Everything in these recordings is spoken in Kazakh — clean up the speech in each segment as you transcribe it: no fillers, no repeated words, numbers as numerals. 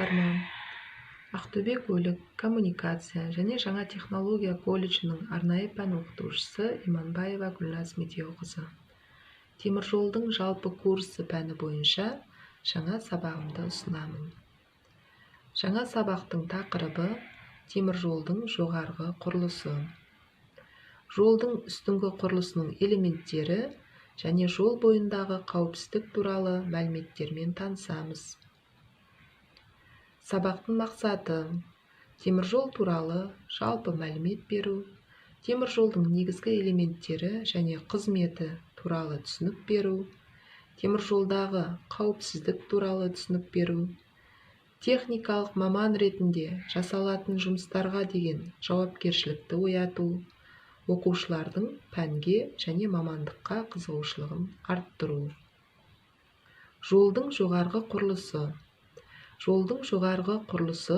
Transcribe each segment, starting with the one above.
басқарма, Ақтөбе көлік, коммуникация және жаңа технология колледжінің арнайы пән оқытушысы Иманбаева Гүлназ Медеуқызы. Теміржолдың жалпы курсы пәні бойынша жаңа сабағымды ұсынамын. Жаңа сабақтың тақырыбы теміржолдың жоғарғы құрылысы. Жолдың үстіңгі құрылысының элементтері және жол бойындағы қауіпсіздік туралы мәліметтермен танысамыз. Сабақтың мақсаты: теміржол туралы жалпы мәлімет беру, теміржолдың негізгі элементтері және қызметі туралы түсінік беру, теміржолдағы қауіпсіздік туралы түсінік беру, техникалық маман ретінде жасалатын жұмыстарға деген жауапкершілікті ояту, оқушылардың пәнге және мамандыққа қызығушылығын арттыру. Жолдың жоғарғы құрылысы. Жолдың жоғарғы құрылысы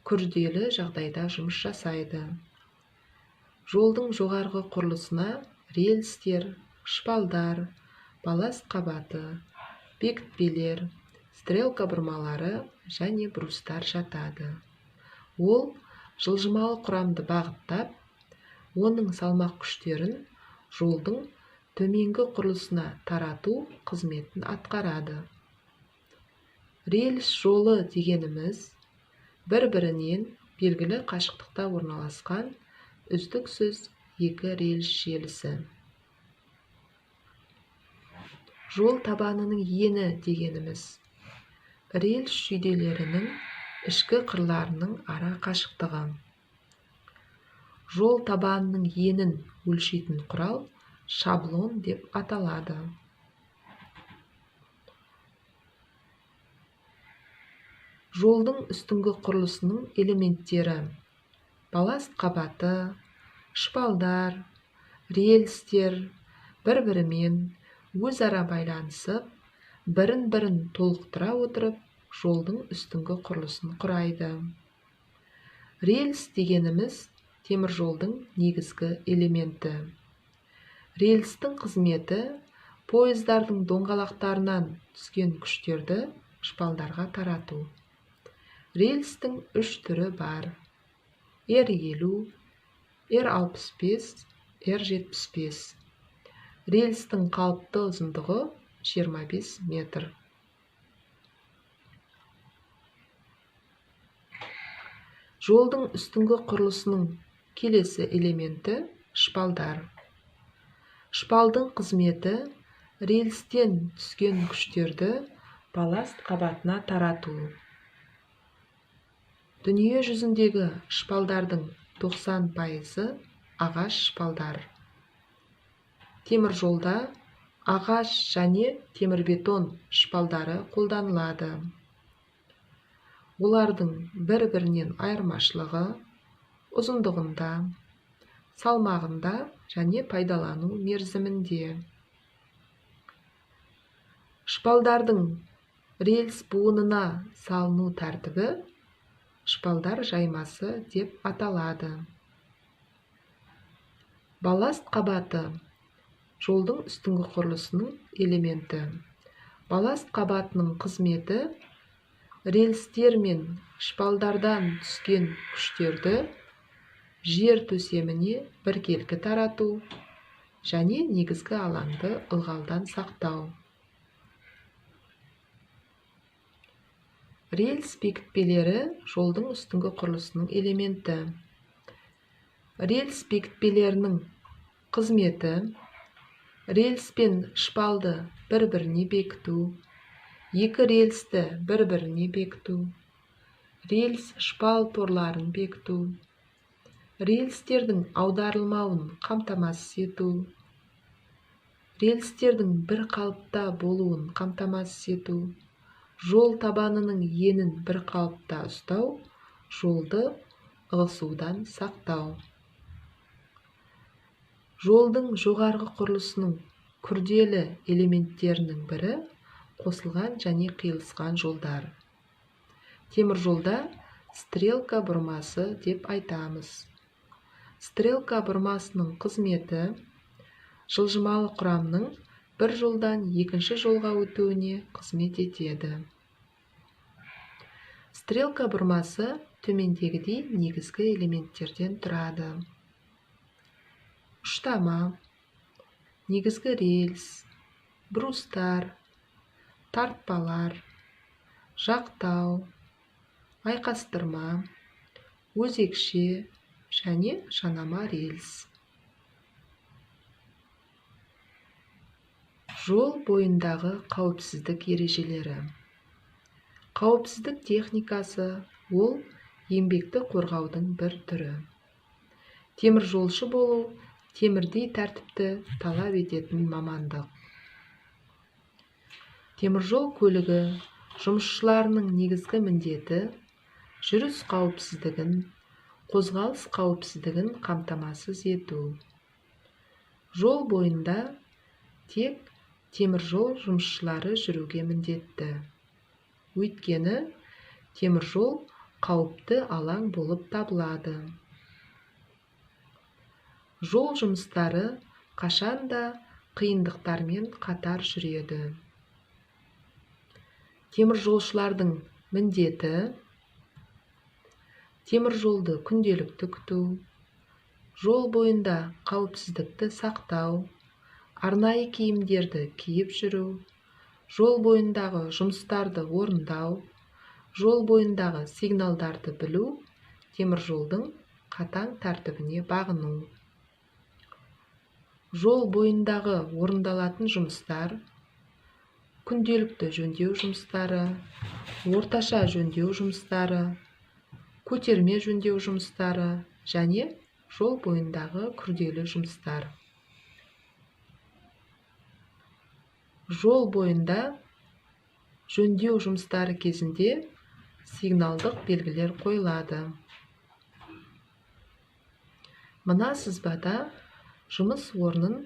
күрделі жағдайда жұмыс жасайды. Жолдың жоғарғы құрылысына рельстер, шпалдар, балласт қабаты, бекітпелер, стрелка бұрмалары және брустар жатады. Ол жылжымалы құрамды бағыттап, оның салмақ күштерін жолдың төменгі құрылысына тарату қызметін атқарады. Рельс жолы дегеніміз бір-бірінен белгілі қашықтықта орналасқан үздіксіз екі рельс желісі. Жол табанының ені дегеніміз рельс жүйделерінің ішкі қырларының ара қашықтығы. Жол табанының енін өлшейтін құрал шаблон деп аталады. Жолдың үстіңгі құрылысының элементтері: балласт қабаты, шпалдар, рельстер бір-бірімен өзара байланысып, бірін-бірін толықтыра отырып, жолдың үстіңгі құрылысын құрайды. Рельс дегеніміз теміржолдың негізгі элементі. Рельстің қызметі пойыздардың доңғалақтарынан түскен күштерді шпалдарға тарату. Рельстің үш түрі бар: R50, R65, R75. Рельстің қалыпты ұзындығы 25 метр. Жолдың үстіңгі құрылысының келесі элементі шпалдар. Шпалдың қызметі рельстен түскен күштерді балласт қабатына тарату. Дүние жүзіндегі шпалдардың 90% ағаш шпалдар. Теміржолда ағаш және темірбетон шпалдары қолданылады. Олардың бір-бірінен айырмашылығы ұзындығында, салмағында және пайдалану мерзімінде. Шпалдардың рельс буынына салыну тәртібі шпалдар жаймасы деп аталады. Балласт қабаты жолдың үстіңгі құрылысының элементі. Балласт қабатының қызметі рельстер мен шпалдардан түскен күштерді жер төсеміне біркелкі тарату және негізгі алаңды ылғалдан сақтау. Рельс бекітпелері жолдың үстіңгі құрылысының элементі. Рельс бекітпелерінің қызметі рельс пен шпалды бір-біріне бекіту, екі рельсті бір-біріне бекіту, рельс шпал торларын бекіту, рельстердің аударылмауын қамтамасыз ету, рельстердің бір қалыпта болуын қамтамасыз ету, жол табанының енін бір қалыпта ұстау, жолды ығысудан сақтау. Жолдың жоғарғы құрылысының күрделі элементтерінің бірі қосылған және қиылысқан жолдар. Теміржолда стрелка бұрмасы деп айтамыз. Стрелка бұрмасының қызметі жылжымалы құрамның бір жолдан екінші жолға өтуіне қызмет етеді. Стрелка бұрмасы төмендегідей негізгі элементтерден тұрады. Ұштама, негізгі рельс, брустар, тартпалар, жақтау, айқастырма, өзекше және шанама рельс. Жол бойындағы қауіпсіздік ережелері. Қауіпсіздік техникасы ол еңбекті қорғаудың бір түрі. Темір жолшы болу темірдей тәртіпті талап ететін мамандық. Теміржол көлігі жұмысшыларының негізгі міндеті жүріс қауіпсіздігін, қозғалыс қауіпсіздігін қамтамасыз ету. Жол бойында тек теміржол жұмысшылары жүруге міндетті. Өйткені теміржол қауіпті алаң болып табылады. Жол жұмыстары қашанда қиындықтармен қатар жүреді. Теміржолшылардың міндеті теміржолды күнделікті күту, жол бойында қауіпсіздікті сақтау, арнайы киімдерді киіп жүру, жол бойындағы жұмыстарды орындау, жол бойындағы сигналдарды білу, теміржолдың қатаң тәртібіне бағыну. Жол бойындағы орындалатын жұмыстар, күнделікті жөндеу жұмыстары, орташа жөндеу жұмыстары, көтерме жөндеу жұмыстары және жол бойындағы күрделі жұмыстар. Жол бойында жөндеу жұмыстары кезінде сигналдық белгілер қойылады. Мына сызбада жұмыс орнын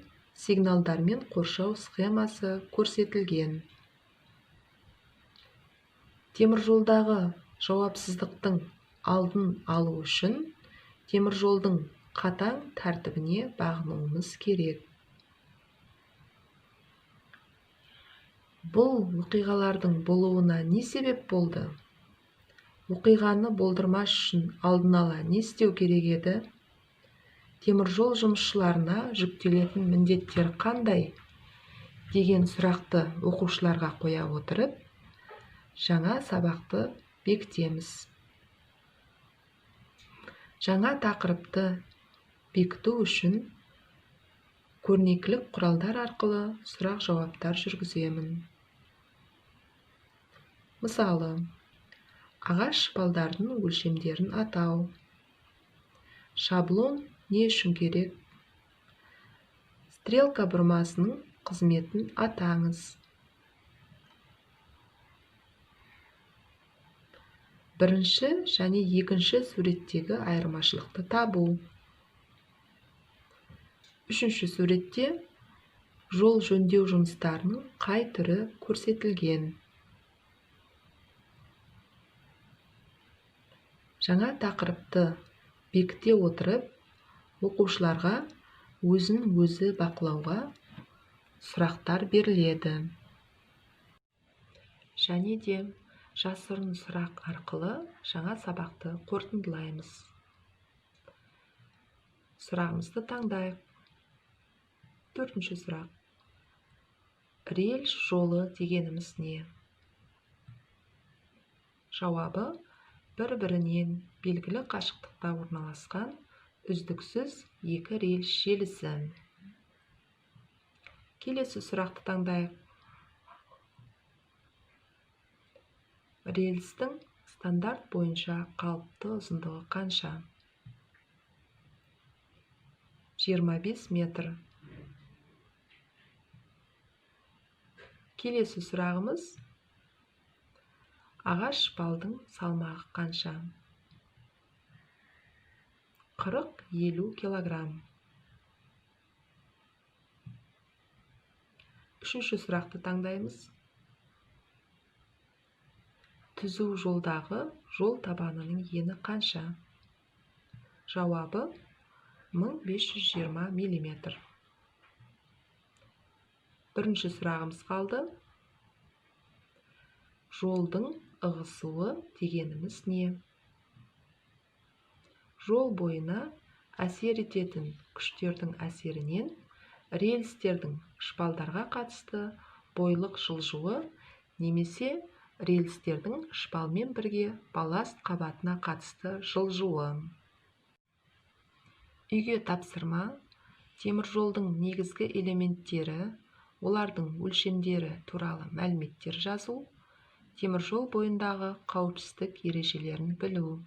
сигналдармен қоршау схемасы көрсетілген. Теміржолдағы жауапсыздықтың алдын алу үшін теміржолдың қатаң тәртібіне бағынуымыз керек. Бұл оқиғалардың болуына не себеп болды? Оқиғаны болдырмас үшін алдын ала не істеу керек еді? Теміржол жұмысшыларына жүктелетін міндеттер қандай? Деген сұрақты оқушыларға қоя отырып, жаңа сабақты бекітеміз. Жаңа тақырыпты бекіту үшін көрнекілік құралдар арқылы сұрақ-жауаптар жүргіземін. Мысалы, ағаш шпалдардың өлшемдерін атау. Шаблон не үшін керек? Стрелка бұрмасының қызметін атаңыз. Бірінші және екінші суреттегі айырмашылықты табу. Үшінші суретте жол жөндеу жұмыстарының қай түрі көрсетілген? Жаңа тақырыпты бекіте отырып, оқушыларға өзін-өзі бақылауға сұрақтар беріледі. Және де жасырын сұрақ арқылы жаңа сабақты қорытындылаймыз. Сұрағымызды таңдайық. Төртінші сұрақ. Рельс жолы дегеніміз не? Жауабы бір-бірінен белгілі қашықтықта орналасқан үздіксіз екі рельс желісі. Келесі сұрақты таңдайық. Рельстің стандарт бойынша қалыпты ұзындығы қанша? 25 метр. Келесі сұрағымыз: ағаш шпалдың салмағы қанша? 40-50 килограмм. Үшінші сұрақты таңдаймыз. Түзу жолдағы жол табанының ені қанша? Жауабы 1520 мм. Бірінші сұрағымыз қалды. Жолдың ығысуы дегеніміз не? Жол бойына әсер ететін күштердің әсерінен рельстердің шпалдарға қатысты бойлық жылжуы немесе рельстердің шпалмен бірге балласт қабатына қатысты жылжуы. Үйге тапсырма: теміржолдың негізгі элементтері, олардың өлшемдері туралы мәліметтер жазу, теміржол бойындағы қауіпсіздік ережелерін білу.